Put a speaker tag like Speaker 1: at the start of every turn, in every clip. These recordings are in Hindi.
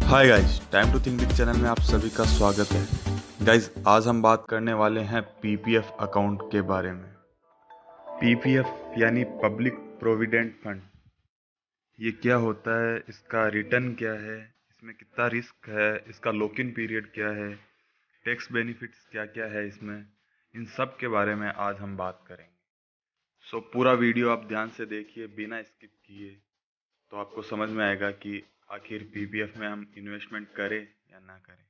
Speaker 1: Hi guys, time to think big channel में आप सभी का स्वागत है। गाइस, आज हम बात करने वाले हैं पीपीएफ अकाउंट के बारे में। पीपीएफ यानी पब्लिक प्रोविडेंट फंड। ये क्या होता है, इसका रिटर्न क्या है, इसमें कितना रिस्क है, इसका लॉक इन पीरियड क्या है, टैक्स बेनिफिट्स क्या क्या है इसमें, इन सब के बारे में आज हम बात करेंगे। सो पूरा वीडियो आप ध्यान से देखिए बिना स्किप किए, तो आपको समझ में आएगा कि आखिर पीपीएफ में हम इन्वेस्टमेंट करें या ना करें।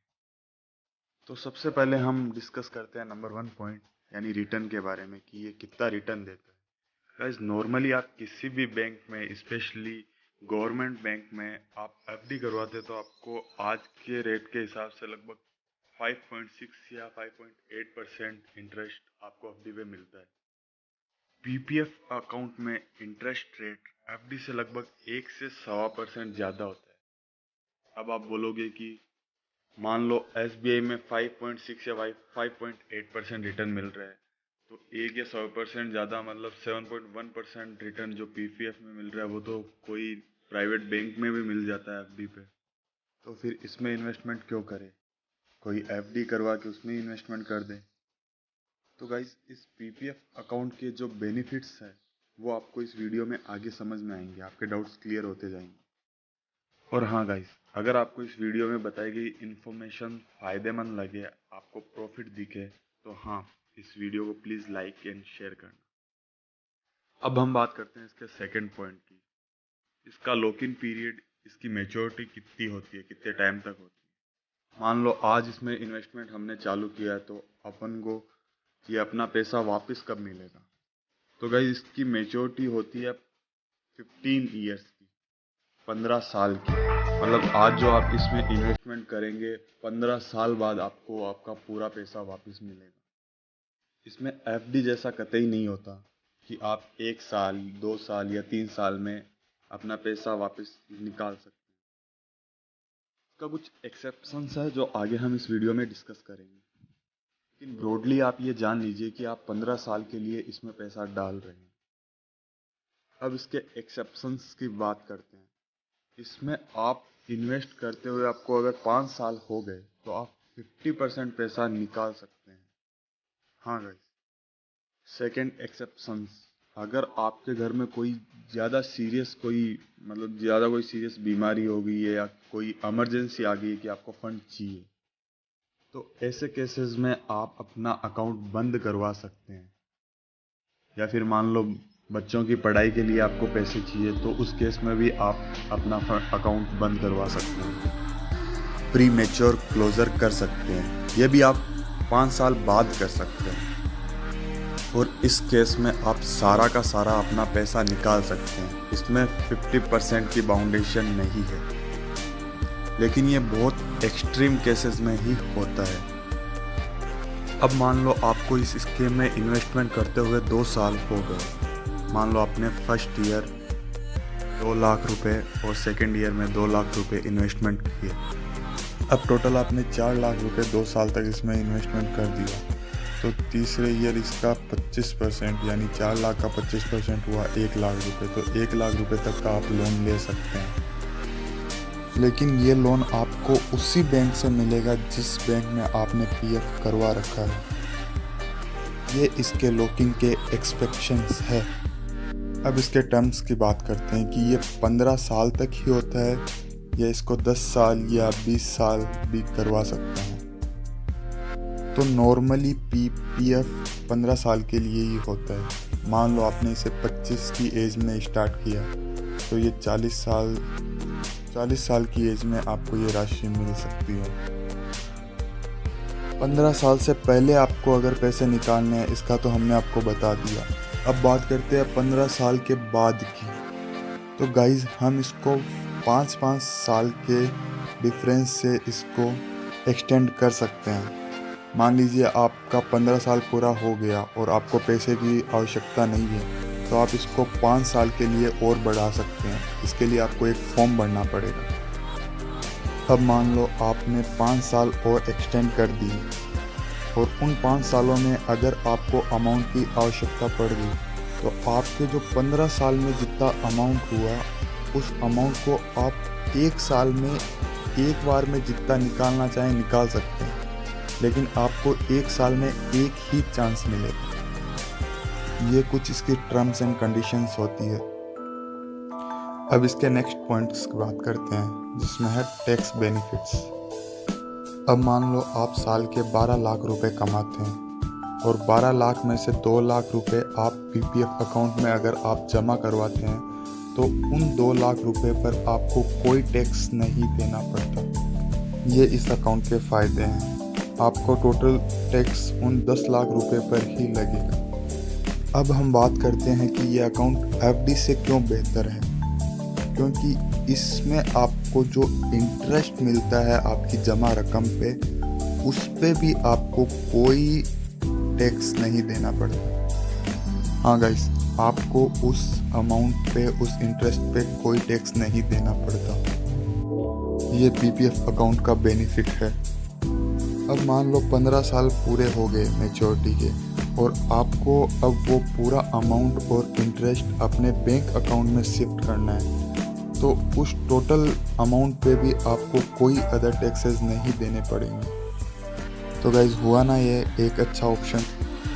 Speaker 1: तो सबसे पहले हम डिस्कस करते हैं नंबर 1 पॉइंट यानी रिटर्न के बारे में कि ये कितना रिटर्न देता है। गाइस, नॉर्मली आप किसी भी बैंक में, स्पेशली गवर्नमेंट बैंक में आप एफडी करवाते तो आपको आज के रेट के हिसाब से लगभग 5.6 या 5.8% इंटरेस्ट आपको एफडी पे मिलता है। पीपीएफ अकाउंट में इंटरेस्ट रेट एफडी से लगभग 1 से 1.25% ज़्यादा होता है। अब आप बोलोगे कि मान लो एसबीआई में 5.6 या 5.8% रिटर्न मिल रहा है, तो 1 या 100% ज़्यादा मतलब 7.1% रिटर्न जो पीपीएफ में मिल रहा है वो तो कोई प्राइवेट बैंक में भी मिल जाता है एफडी पे। तो फिर इसमें इन्वेस्टमेंट क्यों करें, कोई एफडी करवा के उसमें इन्वेस्टमेंट कर दे। तो गाइस, इस पीपीएफ अकाउंट के जो बेनिफिट्स है वो आपको इस वीडियो में आगे समझ में आएंगे, आपके डाउट्स क्लियर होते जाएंगे। और हाँ गाइस, अगर आपको इस वीडियो में बताई गई इन्फॉर्मेशन फ़ायदेमंद लगे, आपको प्रॉफिट दिखे, तो हाँ, इस वीडियो को प्लीज़ लाइक एंड शेयर करना। अब हम बात करते हैं इसके सेकंड पॉइंट की। इसका लॉक इन पीरियड, इसकी मैच्योरिटी कितनी होती है, कितने टाइम तक होती है। मान लो आज इसमें इन्वेस्टमेंट हमने चालू किया है, तो अपन को ये अपना पैसा वापस कब मिलेगा। तो गाइस, इसकी मैच्योरिटी होती है 15 ईयर्स की, 15 साल की। मतलब आज जो आप इसमें इन्वेस्टमेंट करेंगे, 15 साल बाद आपको आपका पूरा पैसा वापस मिलेगा। इसमें एफडी जैसा कतई नहीं होता कि आप 1 साल, 2 साल या 3 साल में अपना पैसा वापस निकाल सकते हैं। इसका कुछ एक्सेप्शंस है जो आगे हम इस वीडियो में डिस्कस करेंगे, लेकिन ब्रॉडली आप ये जान लीजिए कि आप 15 साल के लिए इसमें पैसा डाल रहे हैं। अब इसके एक्सेप्शंस की बात करते हैं। इसमें आप इन्वेस्ट करते हुए आपको अगर 5 साल हो गए तो आप 50% पैसा निकाल सकते हैं। हाँ गाइस, सेकेंड एक्सेप्शंस, अगर आपके घर में कोई ज़्यादा सीरियस बीमारी हो गई है या कोई इमरजेंसी आ गई है कि आपको फंड चाहिए, तो ऐसे केसेस में आप अपना अकाउंट बंद करवा सकते हैं। या फिर मान लो बच्चों की पढ़ाई के लिए आपको पैसे चाहिए, तो उस केस में भी आप अपना अकाउंट बंद करवा सकते हैं, प्री मैच्योर क्लोजर कर सकते हैं। ये भी आप 5 साल बाद कर सकते हैं, और इस केस में आप सारा का सारा अपना पैसा निकाल सकते हैं। इसमें 50% की बाउंडेशन नहीं है, लेकिन ये बहुत एक्सट्रीम केसेस में ही होता है। अब मान लो आपको इस स्कीम में इन्वेस्टमेंट करते हुए 2 साल हो गए। मान लो आपने फर्स्ट ईयर 2 लाख रुपए और सेकेंड ईयर में 2 लाख रुपए इन्वेस्टमेंट किए। अब टोटल आपने 4 लाख रुपए 2 साल तक इसमें इन्वेस्टमेंट कर दिया, तो तीसरे ईयर इसका 25% यानी 4 लाख का 25% हुआ 1 लाख रुपए। तो 1 लाख रुपए तक का आप लोन ले सकते हैं, लेकिन ये लोन आपको उसी बैंक से मिलेगा जिस बैंक में आपने पीएफ करवा रखा है। ये इसके लॉकिंग के एक्सपेक्टेशंस है। अब इसके टर्म्स की बात करते हैं कि ये 15 साल तक ही होता है या इसको 10 साल या 20 साल भी करवा सकते हैं। तो नॉर्मली पीपीएफ 15 साल के लिए ही होता है। मान लो आपने इसे 25 की एज में स्टार्ट किया, तो ये 40 साल की एज में आपको ये राशि मिल सकती है। 15 साल से पहले आपको अगर पैसे निकालने हैं, इसका तो हमने आपको बता दिया। अब बात करते हैं 15 साल के बाद की। तो गाइज, हम इसको 5-5 साल के डिफरेंस से इसको एक्सटेंड कर सकते हैं। मान लीजिए आपका 15 साल पूरा हो गया और आपको पैसे की आवश्यकता नहीं है, तो आप इसको 5 साल के लिए और बढ़ा सकते हैं। इसके लिए आपको एक फॉर्म भरना पड़ेगा। अब मान लो आपने 5 साल और एक्सटेंड कर दी, और उन 5 सालों में अगर आपको अमाउंट की आवश्यकता पड़ गई, तो आपके जो 15 साल में जितना अमाउंट हुआ, उस अमाउंट को आप 1 साल में एक बार में जितना निकालना चाहें निकाल सकते हैं, लेकिन आपको एक साल में एक ही चांस मिलेगा। ये कुछ इसकी टर्म्स एंड कंडीशंस होती है। अब इसके नेक्स्ट पॉइंट्स की बात करते हैं, जिसमें है टैक्स बेनिफिट्स। अब मान लो आप साल के 12 लाख रुपए कमाते हैं और 12 लाख में से 2 लाख रुपए आप पीपीएफ अकाउंट में अगर आप जमा करवाते हैं तो उन 2 लाख रुपए पर आपको कोई टैक्स नहीं देना पड़ता। ये इस अकाउंट के फ़ायदे हैं। आपको टोटल टैक्स उन 10 लाख रुपए पर ही लगेगा। अब हम बात करते हैं कि ये अकाउंट एफडी से क्यों बेहतर है। क्योंकि इसमें आपको जो इंटरेस्ट मिलता है आपकी जमा रकम पे, उस पे भी आपको कोई टैक्स नहीं देना पड़ता। हाँ गाइस, आपको उस अमाउंट पे, उस इंटरेस्ट पे कोई टैक्स नहीं देना पड़ता। ये पीपीएफ अकाउंट का बेनिफिट है। अब मान लो 15 साल पूरे हो गए मैच्योरिटी के और आपको अब वो पूरा अमाउंट और इंटरेस्ट अपने बैंक अकाउंट में शिफ्ट करना है, तो उस टोटल अमाउंट पे भी आपको कोई अदर टैक्सेस नहीं देने पड़ेंगे। तो गाइज, हुआ ना ये एक अच्छा ऑप्शन।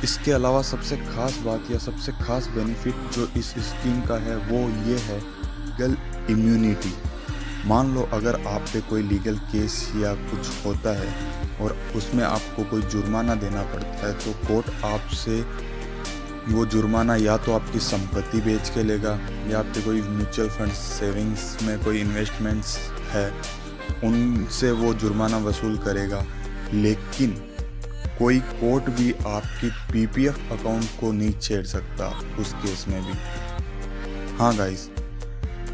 Speaker 1: इसके अलावा सबसे खास बात या सबसे खास बेनिफिट जो इस स्कीम का है वो ये है लीगल इम्यूनिटी। मान लो अगर आप पे कोई लीगल केस या कुछ होता है और उसमें आपको कोई जुर्माना देना पड़ता है, तो कोर्ट आपसे वो जुर्माना या तो आपकी संपत्ति बेच के लेगा, या आपके कोई म्यूचुअल फंड सेविंग्स में कोई इन्वेस्टमेंट्स है उनसे वो जुर्माना वसूल करेगा। लेकिन कोई कोर्ट भी आपकी पीपीएफ अकाउंट को नहीं छेड़ सकता उस केस में भी। हाँ गाइस,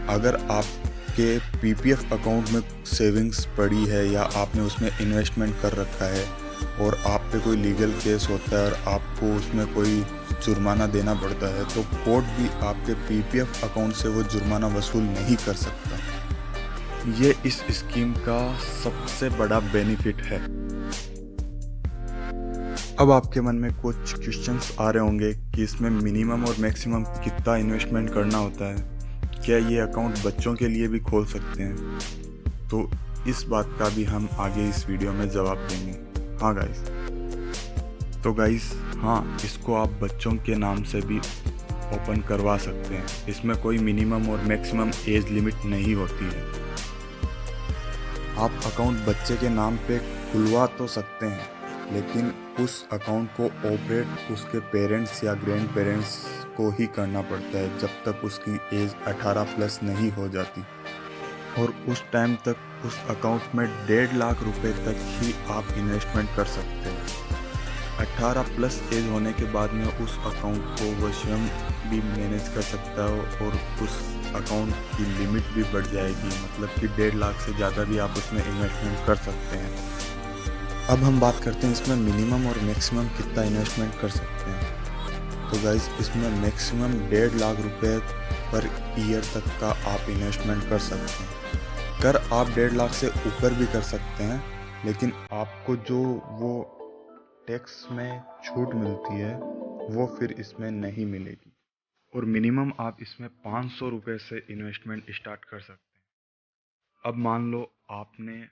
Speaker 1: अगर आपके पीपीएफ अकाउंट में सेविंग्स पड़ी है या आपने उसमें इन्वेस्टमेंट कर रखा है और आप पे कोई लीगल केस होता है और आपको उसमें कोई जुर्माना देना पड़ता है, तो कोर्ट भी आपके पीपीएफ अकाउंट से वो जुर्माना वसूल नहीं कर सकता। ये इस स्कीम का सबसे बड़ा बेनिफिट है। अब आपके मन में कुछ क्वेश्चंस आ रहे होंगे कि इसमें मिनिमम और मैक्सिमम कितना इन्वेस्टमेंट करना होता है, क्या ये अकाउंट बच्चों के लिए भी खोल सकते हैं? तो इस बात का भी हम आगे इस वीडियो में जवाब देंगे। हाँ गाइस, तो गाइस हाँ, इसको आप बच्चों के नाम से भी ओपन करवा सकते हैं। इसमें कोई मिनिमम और मैक्सिमम एज लिमिट नहीं होती है। आप अकाउंट बच्चे के नाम पे खुलवा तो सकते हैं, लेकिन उस अकाउंट को ऑपरेट उसके पेरेंट्स या ग्रैंड पेरेंट्स को ही करना पड़ता है जब तक उसकी एज 18 प्लस नहीं हो जाती। और उस टाइम तक उस अकाउंट में 1.5 लाख रुपए तक ही आप इन्वेस्टमेंट कर सकते हैं। 18 प्लस एज होने के बाद में उस अकाउंट को वो स्वयं भी मैनेज कर सकता है और उस अकाउंट की लिमिट भी बढ़ जाएगी, मतलब कि 1.5 लाख से ज़्यादा भी आप उसमें इन्वेस्टमेंट कर सकते हैं। अब हम बात करते हैं इसमें मिनिमम और मैक्सिमम कितना इन्वेस्टमेंट कर सकते हैं। तो गाइस, इसमें मैक्सिमम 1.5 लाख रुपए पर ईयर तक का आप इन्वेस्टमेंट कर सकते हैं। कर आप 1.5 लाख से ऊपर भी कर सकते हैं, लेकिन आपको जो वो टैक्स में छूट मिलती है वो फिर इसमें नहीं मिलेगी। और मिनिमम आप इसमें 500 रुपये से इन्वेस्टमेंट स्टार्ट कर सकते हैं। अब मान लो आपने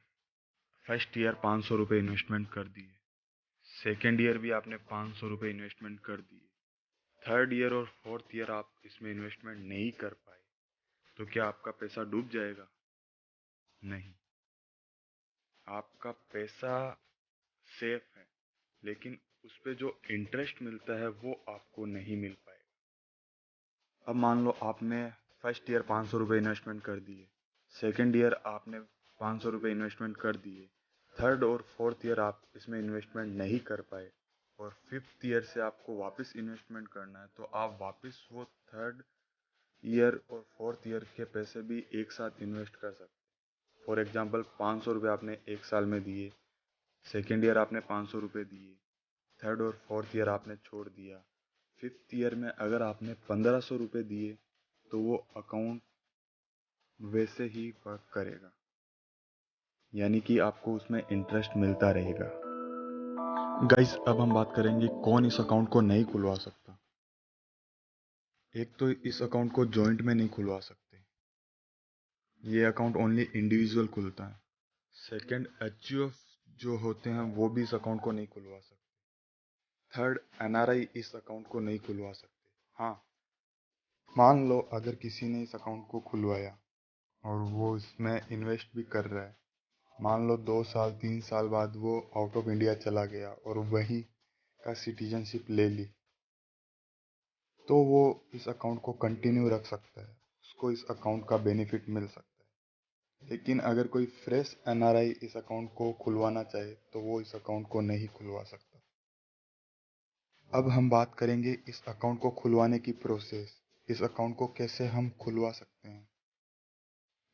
Speaker 1: फर्स्ट ईयर 500 रुपये इन्वेस्टमेंट कर दिए, सेकेंड ईयर भी आपने 500 रुपये इन्वेस्टमेंट कर दिए, थर्ड ईयर और फोर्थ ईयर आप इसमें इन्वेस्टमेंट नहीं कर पाए, तो क्या आपका पैसा डूब जाएगा? नहीं, आपका पैसा सेफ है, लेकिन उस पे जो इंटरेस्ट मिलता है वो आपको नहीं मिल पाएगा। अब मान लो आपने फर्स्ट ईयर 500 रुपये इन्वेस्टमेंट कर दिए, सेकेंड ईयर आपने 500 रुपये इन्वेस्टमेंट कर दिए, थर्ड और फोर्थ ईयर आप इसमें इन्वेस्टमेंट नहीं कर पाए और फिफ्थ ईयर से आपको वापस इन्वेस्टमेंट करना है, तो आप वापस वो थर्ड ईयर और फोर्थ ईयर के पैसे भी एक साथ इन्वेस्ट कर सकते हैं। फॉर एग्जांपल 500 रुपये आपने एक साल में दिए, सेकेंड ईयर आपने 500 रुपये दिए, थर्ड और फोर्थ ईयर आपने छोड़ दिया, फिफ्थ ईयर में अगर आपने 1500 रुपये दिए तो वो अकाउंट वैसे ही वर्क करेगा, यानी कि आपको उसमें इंटरेस्ट मिलता रहेगा। गाइस, अब हम बात करेंगे कौन इस अकाउंट को नहीं खुलवा सकता। एक तो इस अकाउंट को जॉइंट में नहीं खुलवा सकते, ये अकाउंट ओनली इंडिविजुअल खुलता है। सेकंड, एचयूएफ जो होते हैं वो भी इस अकाउंट को नहीं खुलवा सकते। थर्ड, एनआरआई इस अकाउंट को नहीं खुलवा सकते। हाँ, मान लो अगर किसी ने इस अकाउंट को खुलवाया और वो इसमें इन्वेस्ट भी कर रहा है, मान लो 2 साल 3 साल बाद वो आउट ऑफ इंडिया चला गया और वही का सिटीजनशिप ले ली, तो वो इस अकाउंट को कंटिन्यू रख सकता है, उसको इस अकाउंट का बेनिफिट मिल सकता है। लेकिन अगर कोई फ्रेश एनआरआई इस अकाउंट को खुलवाना चाहे तो वो इस अकाउंट को नहीं खुलवा सकता। अब हम बात करेंगे इस अकाउंट को खुलवाने की प्रोसेस, इस अकाउंट को कैसे हम खुलवा सकते हैं।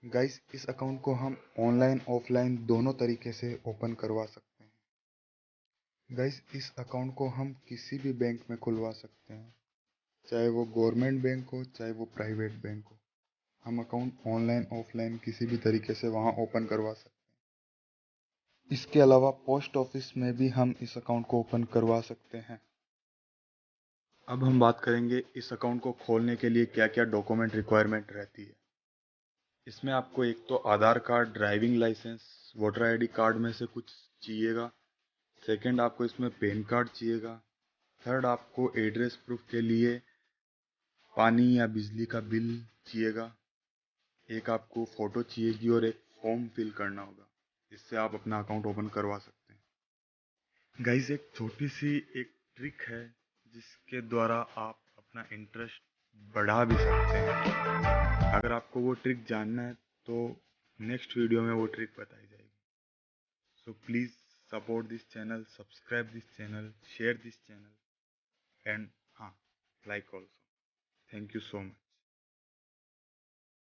Speaker 1: गाइस, इस अकाउंट को हम ऑनलाइन ऑफलाइन दोनों तरीके से ओपन करवा सकते हैं। गाइस, इस अकाउंट को हम किसी भी बैंक में खुलवा सकते हैं, चाहे वो गवर्नमेंट बैंक हो चाहे वो प्राइवेट बैंक हो। हम अकाउंट ऑनलाइन ऑफलाइन किसी भी तरीके से वहाँ ओपन करवा सकते हैं। इसके अलावा पोस्ट ऑफिस में भी हम इस अकाउंट को ओपन करवा सकते हैं। अब हम बात करेंगे इस अकाउंट को खोलने के लिए क्या क्या डॉक्यूमेंट रिक्वायरमेंट रहती है। इसमें आपको एक तो Aadhaar card, driving licence, voter ID card में से कुछ चाहिएगा। सेकंड, आपको इसमें पैन कार्ड चाहिएगा। थर्ड, आपको एड्रेस प्रूफ के लिए पानी या बिजली का बिल चाहिएगा। एक आपको फ़ोटो चाहिएगी और एक फॉर्म फिल करना होगा। इससे आप अपना अकाउंट ओपन करवा सकते हैं। गाइस, एक छोटी सी एक ट्रिक है जिसके द्वारा आप अपना इंटरेस्ट बढ़ा भी सकते हैं। अगर आपको वो ट्रिक जानना है तो नेक्स्ट वीडियो में वो ट्रिक बताई जाएगी। So please support this channel, subscribe this channel, share this channel and हाँ, like also. Thank you so much.